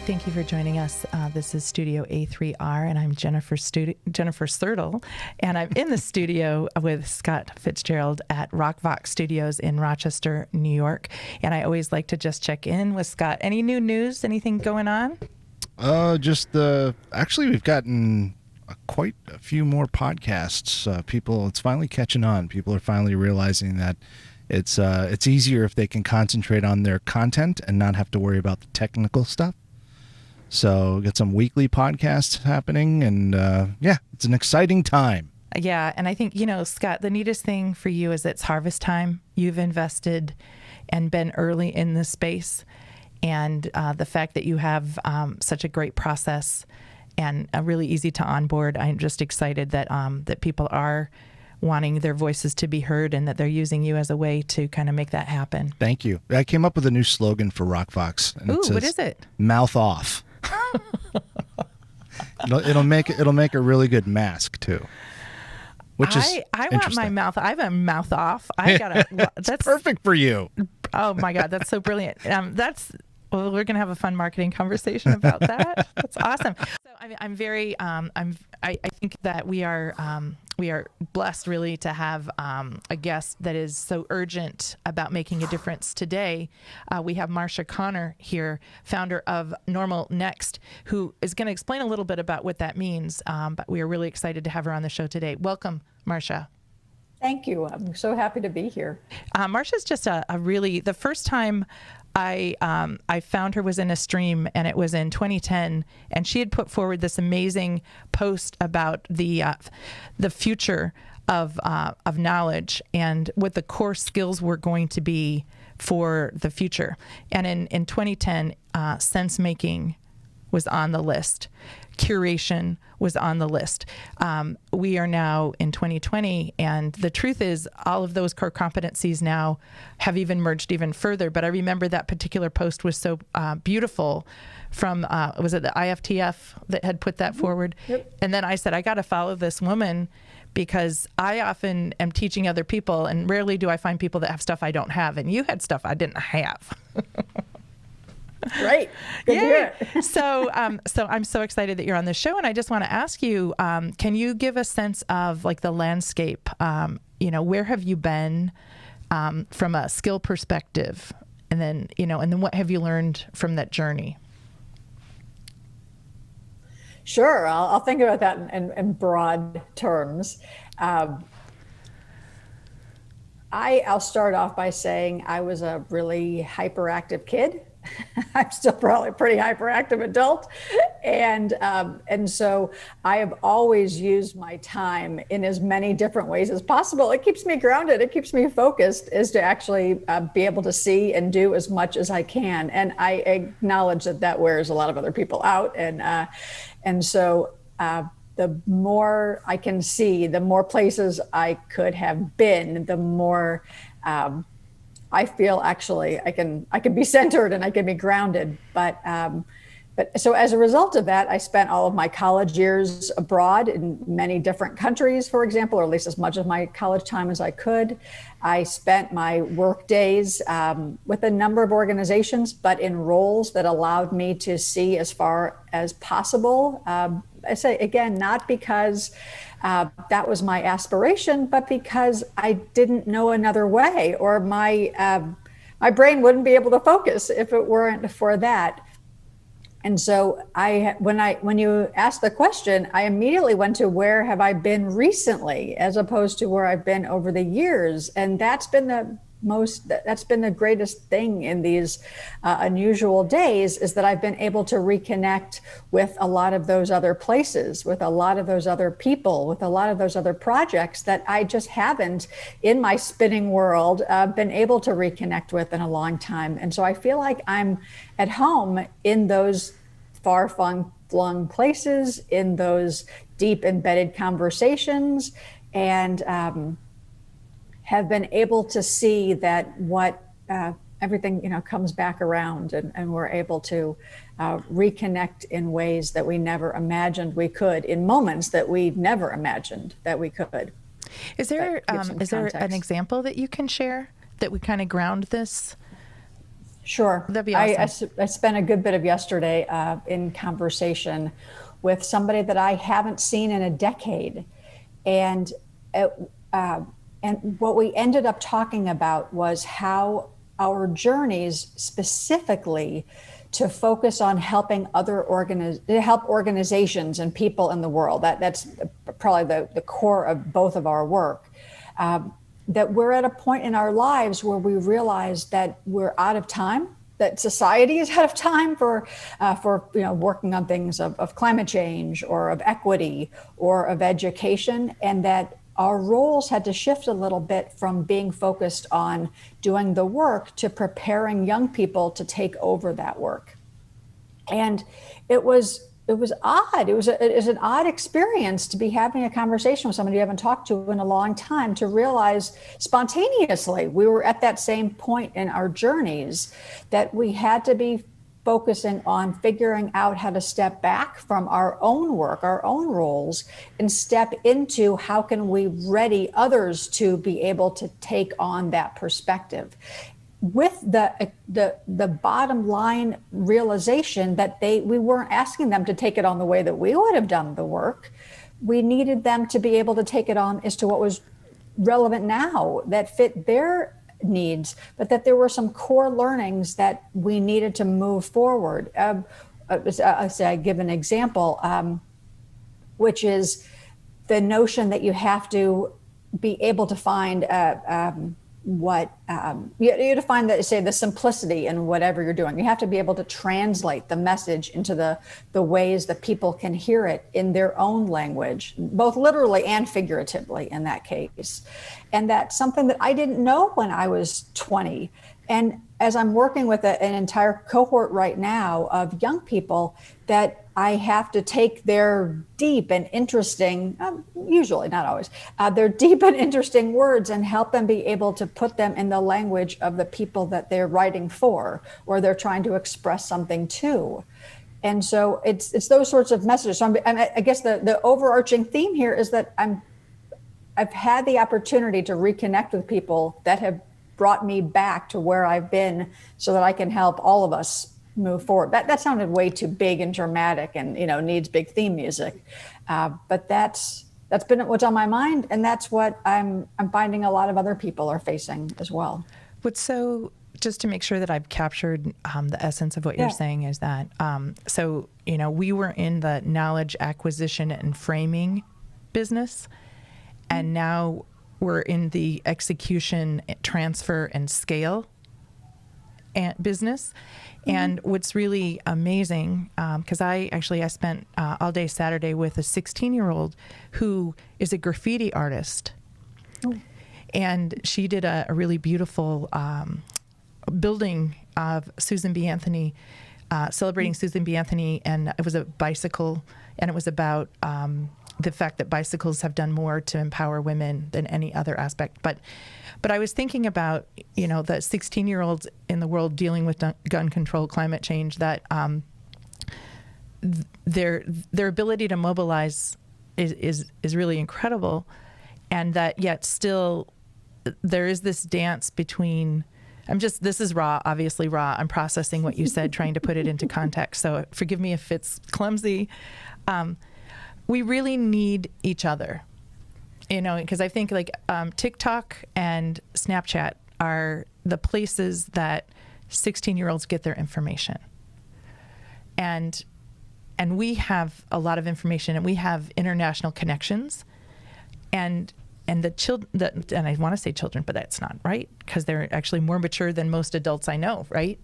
Thank you for joining us. This is Studio A3R, and I'm Jennifer Sertl, and I'm in the studio with Scott Fitzgerald at ROC Vox Studios in Rochester, New York. And I always like to just check in with Scott. Any new news? Anything going on? Actually, we've gotten quite a few more podcasts. It's finally catching on. People are finally realizing that it's easier if they can concentrate on their content and not have to worry about the technical stuff. So got some weekly podcasts happening, and it's an exciting time. Yeah, and I think, Scott, the neatest thing for you is it's harvest time. You've invested and been early in this space, and the fact that you have such a great process and really easy to onboard. I'm just excited that that people are wanting their voices to be heard and that they're using you as a way to kind of make that happen. Thank you. I came up with a new slogan for ROC Vox. Ooh, what is it? Mouth off. It'll make a really good mask too. I want my mouth. I have a mouth off. That's perfect for you. Oh my God, that's so brilliant. Well, we're gonna have a fun marketing conversation about that. That's awesome. So I think that we are blessed really to have a guest that is so urgent about making a difference today. We have Marcia Conner here, founder of Normal Next, who is going to explain a little bit about what that means. But we are really excited to have her on the show today. Welcome, Marcia. Thank you. I'm so happy to be here. Marcia's just the first time I found her was in a stream, and it was in 2010, and she had put forward this amazing post about the future of knowledge and what the core skills were going to be for the future. And in 2010, sense making was on the list. Curation was on the list. We are now in 2020, and the truth is all of those core competencies now have even merged even further. But I remember that particular post was so beautiful from, was it the IFTF that had put that forward? Yep. And then I said, I got to follow this woman because I often am teaching other people, and rarely do I find people that have stuff I don't have. And you had stuff I didn't have. Great. Good to hear it. So I'm so excited that you're on the show, and I just want to ask you, can you give a sense of like the landscape? Where have you been from a skill perspective, and then what have you learned from that journey? Sure. I'll think about that in broad terms. I'll start off by saying I was a really hyperactive kid. I'm still probably a pretty hyperactive adult. And so I have always used my time in as many different ways as possible. It keeps me grounded. It keeps me focused, is to actually be able to see and do as much as I can. And I acknowledge that wears a lot of other people out. And so the more I can see, the more places I could have been, the more I feel actually I can be centered and I can be grounded. But so as a result of that, I spent all of my college years abroad in many different countries, for example, or at least as much of my college time as I could. I spent my work days with a number of organizations, but in roles that allowed me to see as far as possible. I say, again, not because that was my aspiration, but because I didn't know another way, or my brain wouldn't be able to focus if it weren't for that. And so when you asked the question, I immediately went to where have I been recently, as opposed to where I've been over the years. And that's been the greatest thing in these unusual days, is that I've been able to reconnect with a lot of those other places, with a lot of those other people, with a lot of those other projects that I just haven't, in my spinning world, been able to reconnect with in a long time. And so I feel like I'm at home in those far-flung places, in those deep embedded conversations, and have been able to see that everything comes back around, and we're able to reconnect in ways that we never imagined we could, in moments that we never imagined that we could. Is there an example that you can share that would kind of ground this? Sure. That'd be awesome. I spent a good bit of yesterday in conversation with somebody that I haven't seen in a decade. And and what we ended up talking about was how our journeys specifically to focus on helping help organizations and people in the world. That's probably the core of both of our work. That we're at a point in our lives where we realize that we're out of time, that society is out of time for working on things of climate change or of equity or of education, and that our roles had to shift a little bit from being focused on doing the work to preparing young people to take over that work. And it was odd. It was an odd experience to be having a conversation with somebody you haven't talked to in a long time, to realize spontaneously we were at that same point in our journeys that we had to be focusing on figuring out how to step back from our own work, our own roles, and step into how can we ready others to be able to take on that perspective, with the bottom line realization that we weren't asking them to take it on the way that we would have done the work. We needed them to be able to take it on as to what was relevant now, that fit their needs, but that there were some core learnings that we needed to move forward. I give an example, which is the notion that you have to be able to find you define that, say, the simplicity in whatever you're doing. You have to be able to translate the message into the ways that people can hear it in their own language, both literally and figuratively in that case. And that's something that I didn't know when I was 20. And as I'm working with an entire cohort right now of young people, that I have to take their deep and interesting, usually, not always, their deep and interesting words and help them be able to put them in the language of the people that they're writing for, or they're trying to express something to. And so it's those sorts of messages. So I guess the overarching theme here is that I've had the opportunity to reconnect with people that have brought me back to where I've been, so that I can help all of us move forward. That sounded way too big and dramatic, and needs big theme music. But that's been what's on my mind, and that's what I'm finding a lot of other people are facing as well. Just to make sure that I've captured the essence of what you're saying is that we were in the knowledge acquisition and framing business, and now we're in the execution, transfer, and scale business. And what's really amazing, because I spent all day Saturday with a 16-year-old who is a graffiti artist. Oh. And she did a really beautiful building of Susan B. Anthony, celebrating Susan B. Anthony, and it was a bicycle, and it was about the fact that bicycles have done more to empower women than any other aspect. But I was thinking about, the 16-year-olds in the world dealing with gun control, climate change, that their ability to mobilize is really incredible, and that yet still there is this dance between. This is raw, obviously raw. I'm processing what you said, trying to put it into context. So forgive me if it's clumsy. We really need each other, because I think TikTok and Snapchat are the places that 16-year-olds get their information. And we have a lot of information, and we have international connections, and the children, and I want to say children, but that's not right, because they're actually more mature than most adults I know, right?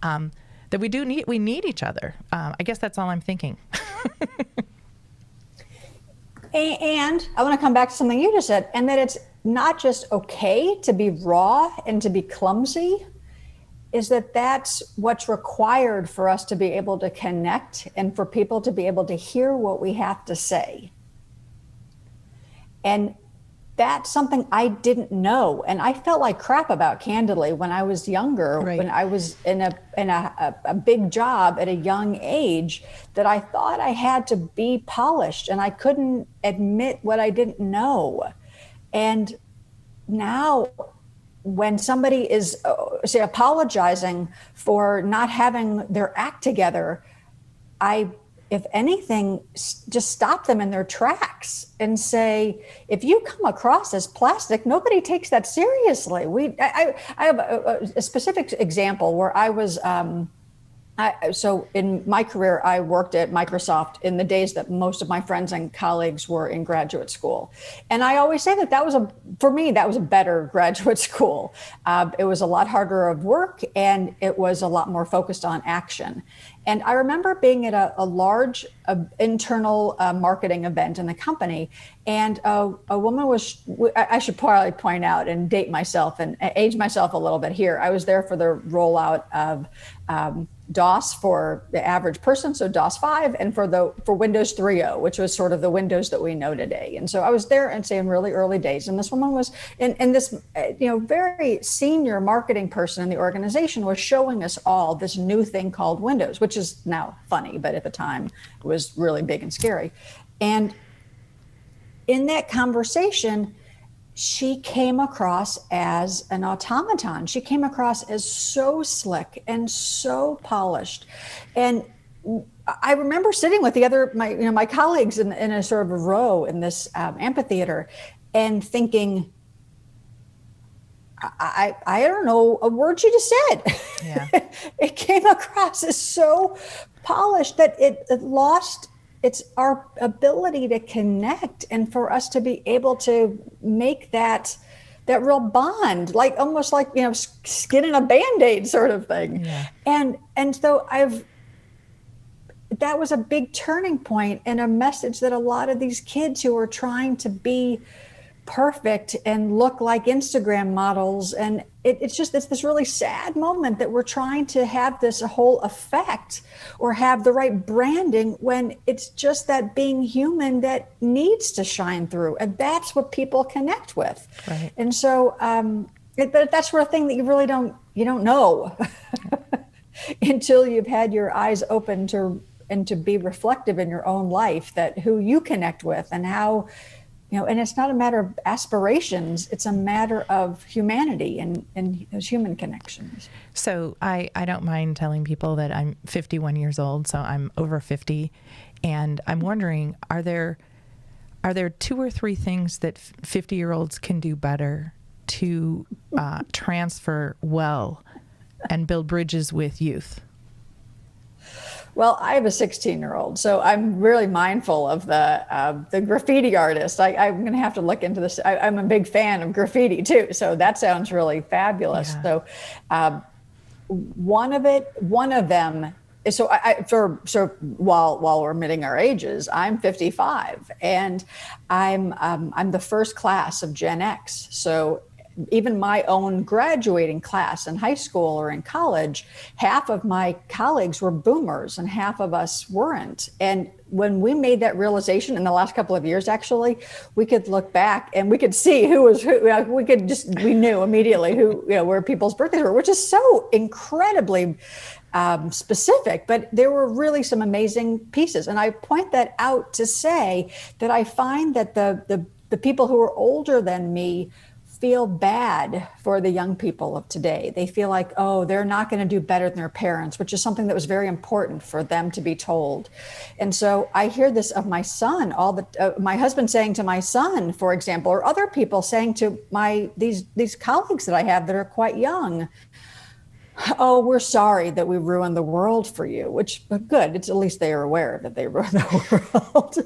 That we need each other. I guess that's all I'm thinking. And I want to come back to something you just said, and that it's not just okay to be raw and to be clumsy, is that's what's required for us to be able to connect and for people to be able to hear what we have to say. And that's something I didn't know, and I felt like crap about, candidly, when I was younger, right. When I was in a big job at a young age, that I thought I had to be polished, and I couldn't admit what I didn't know. And now when somebody is, say, apologizing for not having their act together, if anything, just stop them in their tracks and say, if you come across as plastic, nobody takes that seriously. I have a specific example where I was, so in my career, I worked at Microsoft in the days that most of my friends and colleagues were in graduate school. And I always say that for me, that was a better graduate school. It was a lot harder of work, and it was a lot more focused on action. And I remember being at a large internal marketing event in the company, and a woman I should probably point out and date myself and age myself a little bit here. I was there for the rollout of DOS for the average person, so DOS 5, and for Windows 3.0, which was sort of the Windows that we know today. And so I was there and say in really early days, and this woman was, and this very senior marketing person in the organization was showing us all this new thing called Windows, which is now funny, but at the time it was really big and scary. And in that conversation, she came across as an automaton. She came across as so slick and so polished. And I remember sitting with my colleagues in a sort of a row in this amphitheater and thinking, I don't know a word she just said. Yeah. It came across as so polished that it lost our ability to connect, and for us to be able to make that real bond, like almost like, skin in a Band-Aid sort of thing. Yeah. And so that was a big turning point and a message that a lot of these kids who are trying to be perfect and look like Instagram models, and it's this really sad moment that we're trying to have this whole effect or have the right branding when it's just that being human that needs to shine through, and that's what people connect with. Right. And so but that's sort of thing that you really don't know until you've had your eyes open to be reflective in your own life, that who you connect with and how. And it's not a matter of aspirations, it's a matter of humanity and those human connections. So I don't mind telling people that I'm 51 years old, so I'm over 50. And I'm wondering, are there 2 or 3 things that 50-year-olds can do better to transfer well and build bridges with youth? Well, I have a 16-year-old, so I'm really mindful of the graffiti artist. I'm going to have to look into this. I'm a big fan of graffiti too, so that sounds really fabulous. Yeah. So, one of them. So while we're admitting our ages, I'm 55, and I'm the first class of Gen X. So even my own graduating class in high school or in college, half of my colleagues were boomers and half of us weren't. And when we made that realization in the last couple of years, actually, we could look back and we could see who was who. We knew immediately where people's birthdays were, which is so incredibly specific, but there were really some amazing pieces. And I point that out to say that I find that the people who are older than me feel bad for the young people of today. They feel like, oh, they're not going to do better than their parents, which is something that was very important for them to be told. And so I hear this of my son, my husband saying to my son, for example, or other people saying to these colleagues that I have that are quite young, oh, we're sorry that we ruined the world for you, which, good, it's at least they are aware that they ruined the world.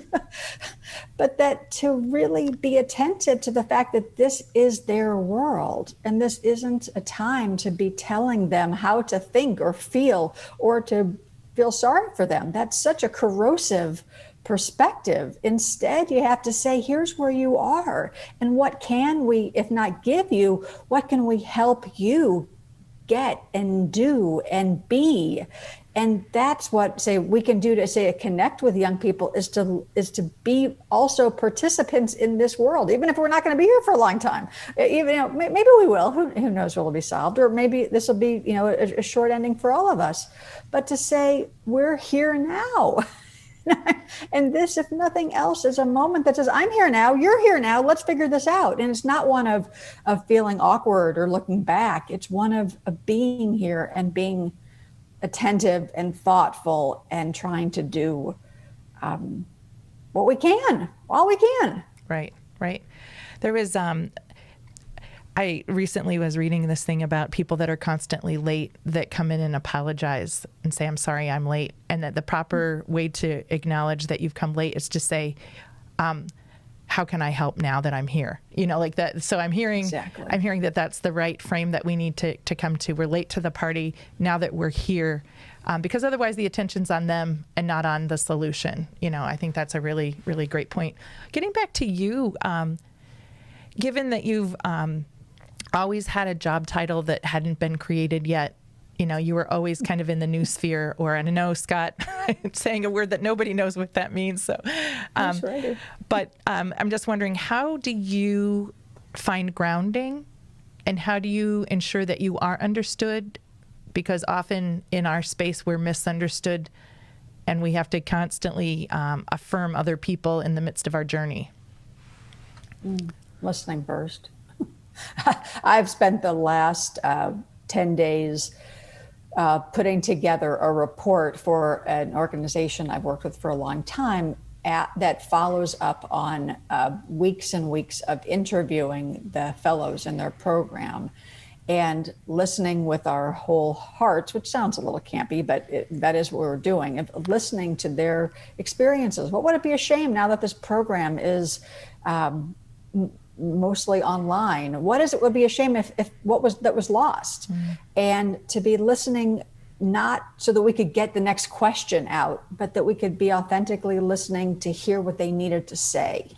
But that to really be attentive to the fact that this is their world, and this isn't a time to be telling them how to think or feel or to feel sorry for them. That's such a corrosive perspective. Instead, you have to say, here's where you are, and what can we, if not give you, what can we help you get and do and be? And that's what we can do to connect with young people is to be also participants in this world, even if we're not going to be here for a long time. Even maybe we will. Who knows what will be solved, or maybe this will be a short ending for all of us. But to say we're here now, And this, if nothing else, is a moment that says, I'm here now, you're here now, let's figure this out. And it's not one of feeling awkward or looking back. It's one of being here and being attentive and thoughtful and trying to do what we can, while we can. Right. There was, I recently was reading this thing about people that are constantly late that come in and apologize and say, I'm sorry, I'm late. And that the proper way to acknowledge that you've come late is to say, how can I help now that I'm here? Like that. So I'm hearing that that's the right frame that we need to come to. We're late to the party now that we're here, because otherwise the attention's on them and not on the solution. I think that's a really, really great point. Getting back to you, given that you've always had a job title that hadn't been created yet, you were always kind of in the new sphere, and I know, Scott, I'm saying a word that nobody knows what that means. So, but I'm just wondering, how do you find grounding, and how do you ensure that you are understood? Because often in our space, we're misunderstood, and we have to constantly affirm other people in the midst of our journey. Listening first. I've spent the last 10 days putting together a report for an organization I've worked with for a long time that follows up on weeks and weeks of interviewing the fellows in their program and listening with our whole hearts, which sounds a little campy, but that is what we're doing, listening to their experiences. What would it be a shame now that this program is mostly online? What is it would be a shame if what was lost? And to be listening, not so that we could get the next question out, but that we could be authentically listening to hear what they needed to say.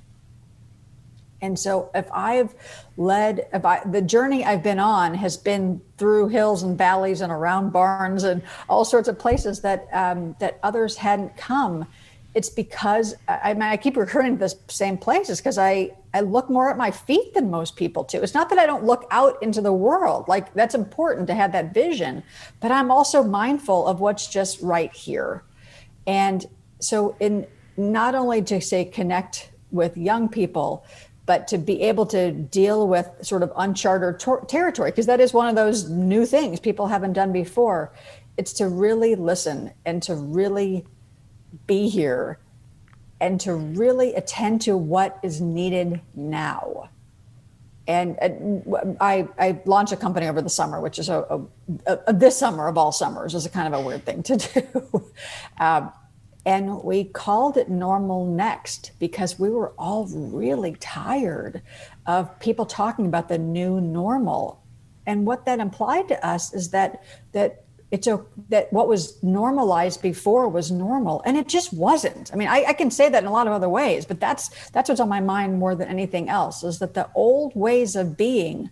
And so the journey I've been on has been through hills and valleys and around barns and all sorts of places that others hadn't come. It's because I keep recurring to the same places because I look more at my feet than most people do. It's not that I don't look out into the world. Like, that's important to have that vision, but I'm also mindful of what's just right here. And so in not only to say connect with young people, but to be able to deal with sort of uncharted territory, because that is one of those new things people haven't done before. It's to really listen and to really be here and to really attend to what is needed now. And I launched a company over the summer, which is this summer of all summers is a kind of a weird thing to do. And we called it Normal Next because we were all really tired of people talking about the new normal. And what that implied to us is that what was normalized before was normal, and it just wasn't. I mean, I can say that in a lot of other ways, but that's what's on my mind more than anything else, is that the old ways of being,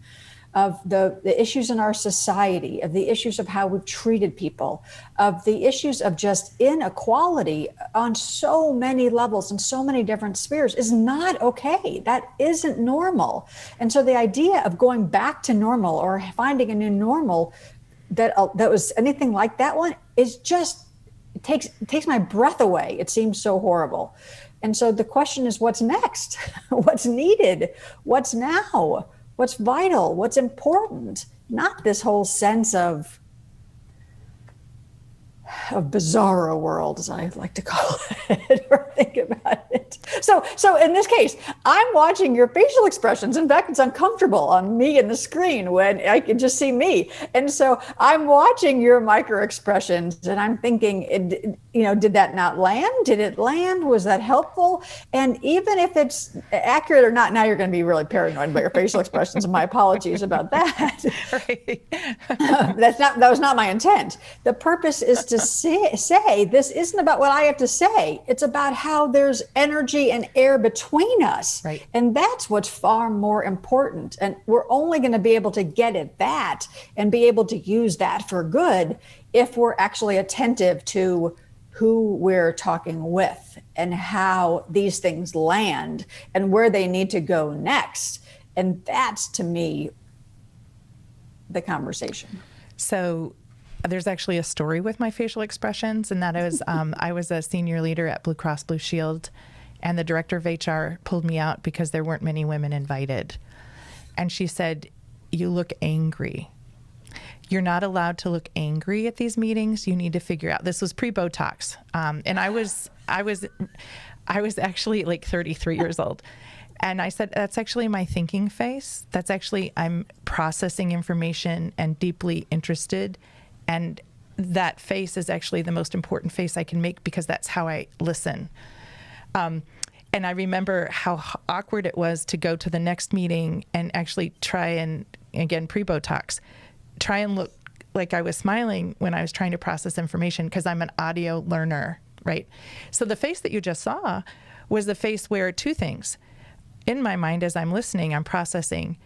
of the issues in our society, of the issues of how we've treated people, of the issues of just inequality on so many levels and so many different spheres is not okay. That isn't normal. And so the idea of going back to normal or finding a new normal that was anything like that one is just, it takes my breath away. It seems so horrible. And so the question is, what's next? What's needed? What's now? What's vital? What's important? Not this whole sense of bizarro world, as I like to call it, or think about it. So in this case, I'm watching your facial expressions. In fact, it's uncomfortable on me in the screen when I can just see me. And so I'm watching your micro expressions and I'm thinking, did that not land? Did it land? Was that helpful? And even if it's accurate or not, now you're going to be really paranoid about your facial expressions, and my apologies about that. Right. That was not my intent. The purpose is to say this isn't about what I have to say. It's about how there's energy and air between us. Right. And that's what's far more important. And we're only going to be able to get at that and be able to use that for good if we're actually attentive to who we're talking with and how these things land and where they need to go next. And that's, to me, the conversation. So there's actually a story with my facial expressions, and that is I was a senior leader at Blue Cross Blue Shield, and the director of HR pulled me out because there weren't many women invited. And she said, "You look angry. You're not allowed to look angry at these meetings. You need to figure out." This was pre-Botox, and I was actually like 33 years old. And I said, "That's actually my thinking face. That's actually, I'm processing information and deeply interested. And that face is actually the most important face I can make because that's how I listen." And I remember how awkward it was to go to the next meeting and actually try and, again, pre-Botox, try and look like I was smiling when I was trying to process information because I'm an audio learner, right? So the face that you just saw was the face where two things. In my mind, as I'm listening, I'm processing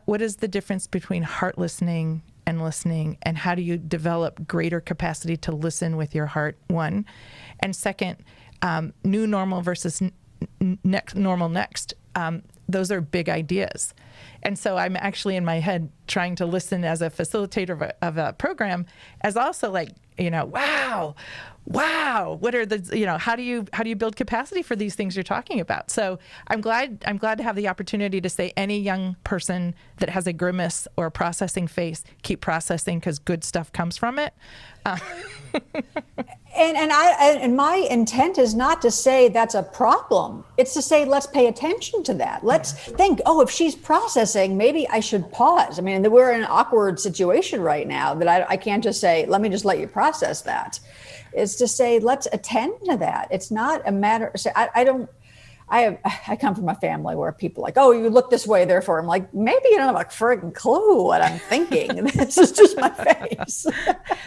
what is the difference between heart listening, and how do you develop greater capacity to listen with your heart, one. And second, new normal versus normal next. Those are big ideas. And so I'm actually in my head trying to listen as a facilitator of a program as also like, wow, what are the, how do you build capacity for these things you're talking about? So I'm glad to have the opportunity to say any young person that has a grimace or a processing face, keep processing because good stuff comes from it. And my intent is not to say that's a problem. It's to say, let's pay attention to that. Let's think, if she's processing, maybe I should pause. I mean, we're in an awkward situation right now that I can't just say, let you process that. It's to say, let's attend to that. It's not a matter. I come from a family where people are like, you look this way, therefore. I'm like, maybe you don't have a friggin' clue what I'm thinking. This is just my face.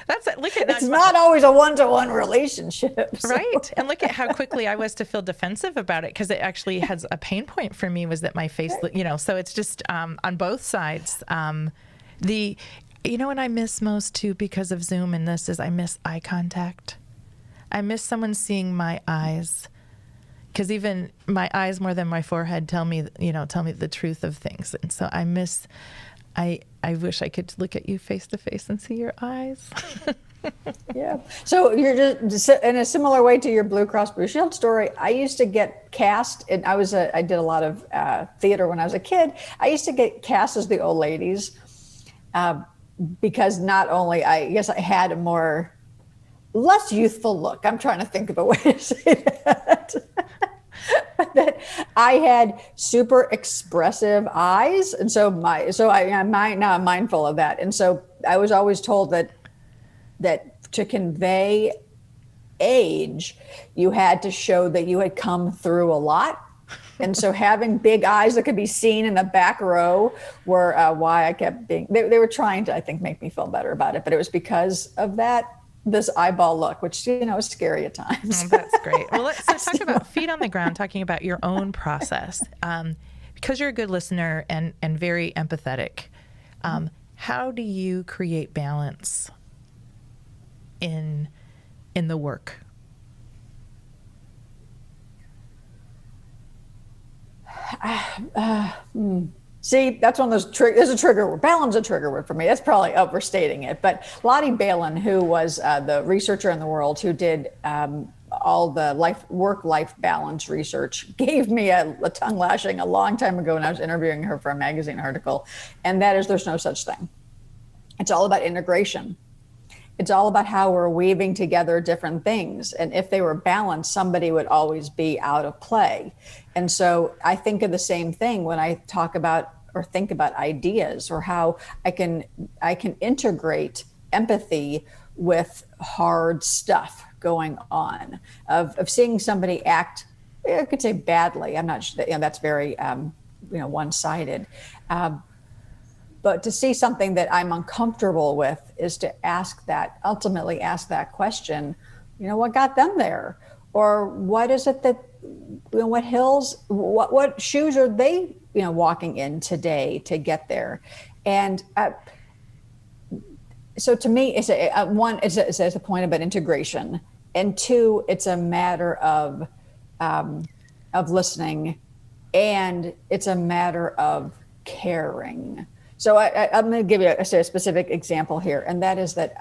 That's it. Look at that. It's not always a one-to-one relationship. So. Right. And look at how quickly I was to feel defensive about it because it actually has a pain point for me was that my face, so it's just on both sides. What I miss most too because of Zoom and this is I miss eye contact. I miss someone seeing my eyes. Because even my eyes more than my forehead tell me the truth of things. And so I wish I could look at you face to face and see your eyes. Yeah. So you're just in a similar way to your Blue Cross Blue Shield story. I used to get cast, and I did a lot of theater when I was a kid. I used to get cast as the old ladies because not only I guess I had a less youthful look. I'm trying to think of a way to say that. But that I had super expressive eyes. And I'm mindful of that. And so I was always told that to convey age, you had to show that you had come through a lot. And so having big eyes that could be seen in the back row were why I kept being, they were trying to, I think, make me feel better about it. But it was because of this eyeball look, which, is scary at times. Oh, that's great. Well, let's talk about feet on the ground, talking about your own process. Because you're a good listener and very empathetic, how do you create balance in the work? See, that's one of those there's a trigger word. Balance is a trigger word for me. That's probably overstating it. But Lottie Balin, who was the researcher in the world who did all the work-life balance research, gave me a tongue lashing a long time ago when I was interviewing her for a magazine article. And that is, there's no such thing. It's all about integration. It's all about how we're weaving together different things. And if they were balanced, somebody would always be out of play. And so I think of the same thing when I talk about or think about ideas or how I can integrate empathy with hard stuff going on, of seeing somebody act, I could say badly. I'm not sure that, that's very, one-sided. But to see something that I'm uncomfortable with is to ultimately ask that question, what got them there? Or what is it that, what hills, what shoes are they, walking in today to get there? And so to me, it's a point about integration. And two, it's a matter of listening, and it's a matter of caring. So I'm going to give you a specific example here, and that is that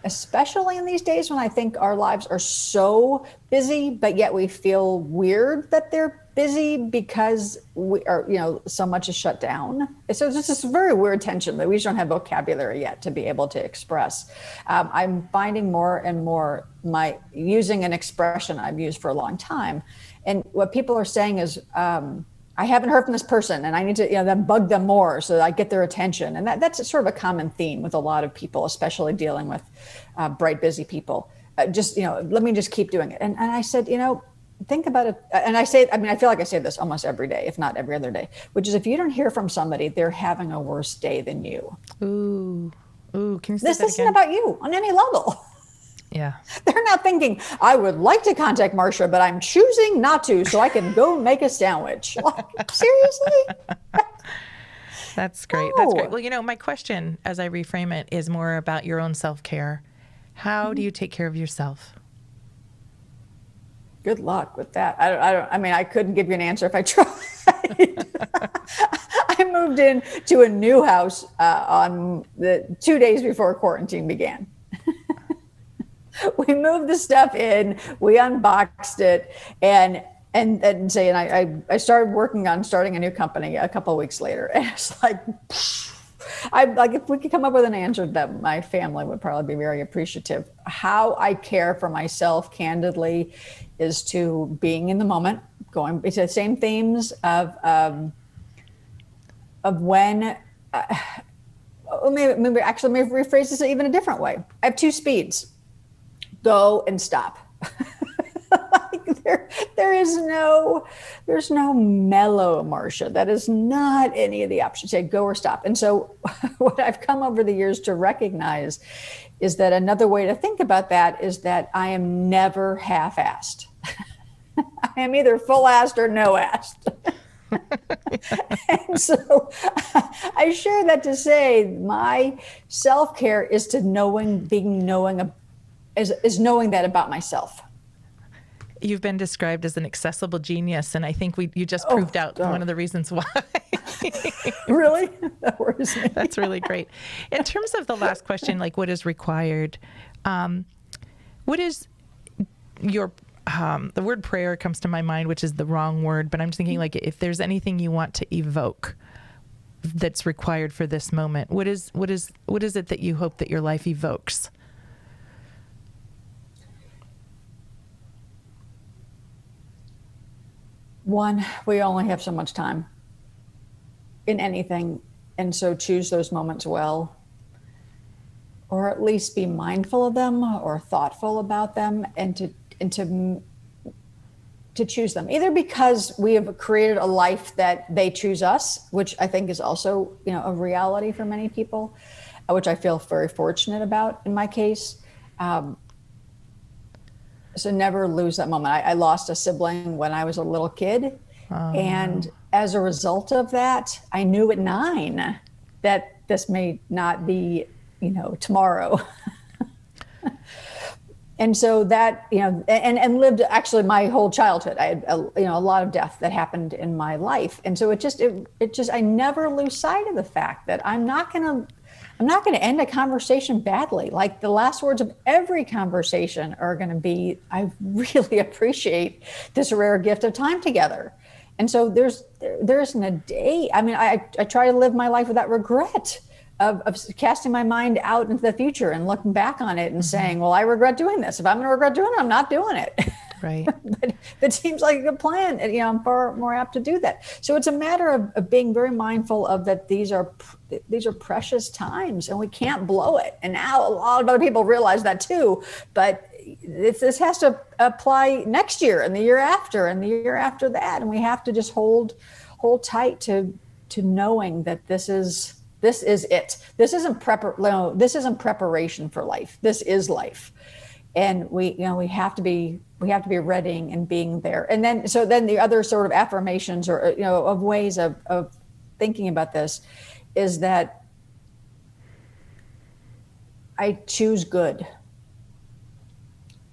especially in these days when I think our lives are so busy, but yet we feel weird that they're busy because we are, so much is shut down. So it's just this very weird tension that we just don't have vocabulary yet to be able to express. I'm finding more and more using an expression I've used for a long time, and what people are saying is, I haven't heard from this person and I need to then bug them more so that I get their attention. And that's sort of a common theme with a lot of people, especially dealing with bright, busy people. Let me just keep doing it. And I said, think about it. And I feel like I say this almost every day, if not every other day, which is if you don't hear from somebody, they're having a worse day than you. Ooh, can you say this that isn't again? about you on any level. Yeah. They're not thinking, I would like to contact Marcia, but I'm choosing not to so I can go make a sandwich. Like, seriously? That's great. No. That's great. Well, my question as I reframe it is more about your own self-care. How do you take care of yourself? Good luck with that. I couldn't give you an answer if I tried. I moved into a new house on the 2 days before quarantine began. We moved the stuff in, we unboxed it, and I started working on starting a new company a couple of weeks later. And it's like, if we could come up with an answer that my family would probably be very appreciative. How I care for myself, candidly, is to being in the moment, going to the same themes of when. Maybe rephrase this even a different way. I have two speeds. Go and stop. There's no mellow Marcia. That is not any of the options. Say go or stop. And so what I've come over the years to recognize is that another way to think about that is that I am never half-assed. I am either full-assed or no-assed. And so I share that to say my self-care is to knowing that about myself. You've been described as an accessible genius, and I think you just proved out one of the reasons why. Really? That worries me. That's really great. In terms of the last question, like what is required, what is your, the word prayer comes to my mind, which is the wrong word, but I'm just thinking like if there's anything you want to evoke that's required for this moment, what is it that you hope that your life evokes? One, we only have so much time in anything, and so choose those moments well, or at least be mindful of them or thoughtful about them, and to choose them, either because we have created a life that they choose us, which I think is also a reality for many people, which I feel very fortunate about in my case. So never lose that moment. I lost a sibling when I was a little kid. And as a result of that, I knew at 9 that this may not be, tomorrow. And so that, and lived actually my whole childhood. I had, a lot of death that happened in my life. And so I never lose sight of the fact that I'm not going to end a conversation badly. Like the last words of every conversation are going to be, I really appreciate this rare gift of time together. And so there isn't a day. I try to live my life without regret of casting my mind out into the future and looking back on it and saying, well, I regret doing this. If I'm going to regret doing it, I'm not doing it. Right. But it seems like a good plan. And, I'm far more apt to do that. So it's a matter of being very mindful of that. These are precious times and we can't blow it. And now a lot of other people realize that too, but this has to apply next year and the year after and the year after that. And we have to just hold tight to knowing that this is it. This isn't preparation for life. This is life. And we have to be readying and being there. And then the other sort of affirmations or of ways of thinking about this is that I choose good.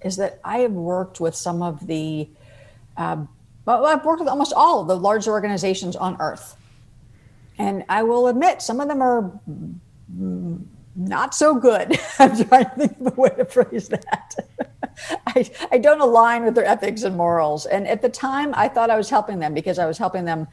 Is that I have worked with some of the I've worked with almost all of the large organizations on earth. And I will admit, some of them are not so good. I'm trying to think of a way to phrase that. I don't align with their ethics and morals. And at the time, I thought I was helping them because I was helping them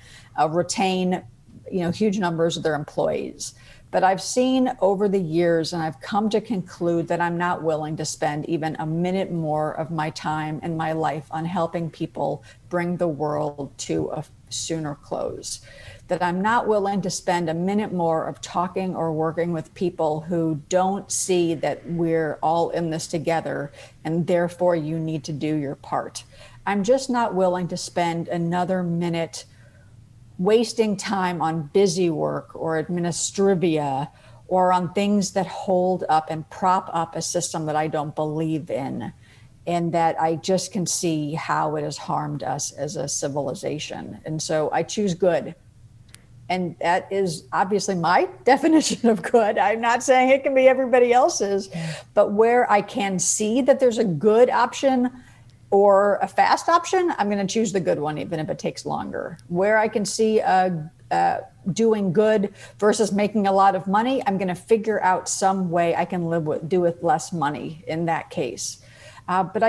retain, huge numbers of their employees. But I've seen over the years, and I've come to conclude that I'm not willing to spend even a minute more of my time and my life on helping people bring the world to a sooner close. That I'm not willing to spend a minute more of talking or working with people who don't see that we're all in this together and therefore you need to do your part. I'm just not willing to spend another minute wasting time on busy work or administrivia or on things that hold up and prop up a system that I don't believe in, and that I just can see how it has harmed us as a civilization. And so I choose good. And that is obviously my definition of good. I'm not saying it can be everybody else's, but where I can see that there's a good option or a fast option, I'm going to choose the good one, even if it takes longer. Where I can see doing good versus making a lot of money, I'm going to figure out some way I can do with less money in that case. But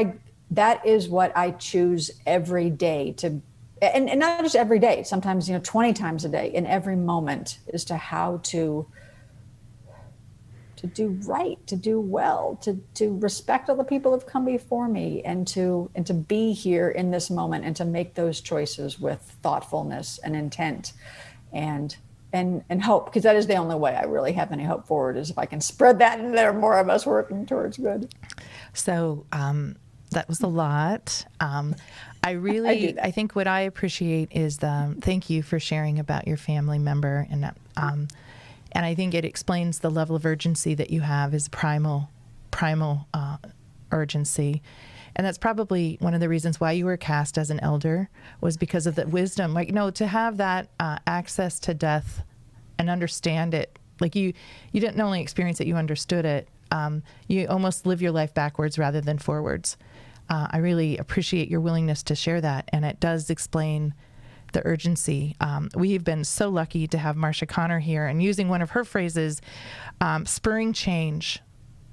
that is what I choose every day to. And not just every day, sometimes, 20 times a day in every moment, as to how to do right, to do well, to respect all the people who've come before me, and to be here in this moment and to make those choices with thoughtfulness and intent and hope, because that is the only way I really have any hope forward, is if I can spread that and there are more of us working towards good. So that was a lot. I think what I appreciate is thank you for sharing about your family member, and I think it explains the level of urgency that you have is primal urgency. And that's probably one of the reasons why you were cast as an elder, was because of the wisdom, to have that access to death and understand it. Like you didn't only experience it, you understood it. You almost live your life backwards rather than forwards. I really appreciate your willingness to share that, and it does explain the urgency. We've been so lucky to have Marcia Conner here, and using one of her phrases, spurring change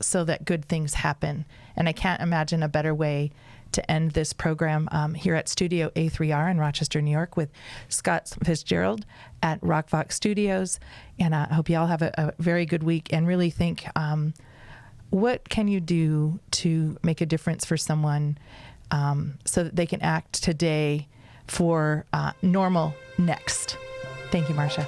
so that good things happen. And I can't imagine a better way to end this program here at Studio A3R in Rochester, New York, with Scott Fitzgerald at ROC Vox Studios. And I hope you all have a very good week, and really think, what can you do to make a difference for someone so that they can act today for normal next? Thank you, Marcia.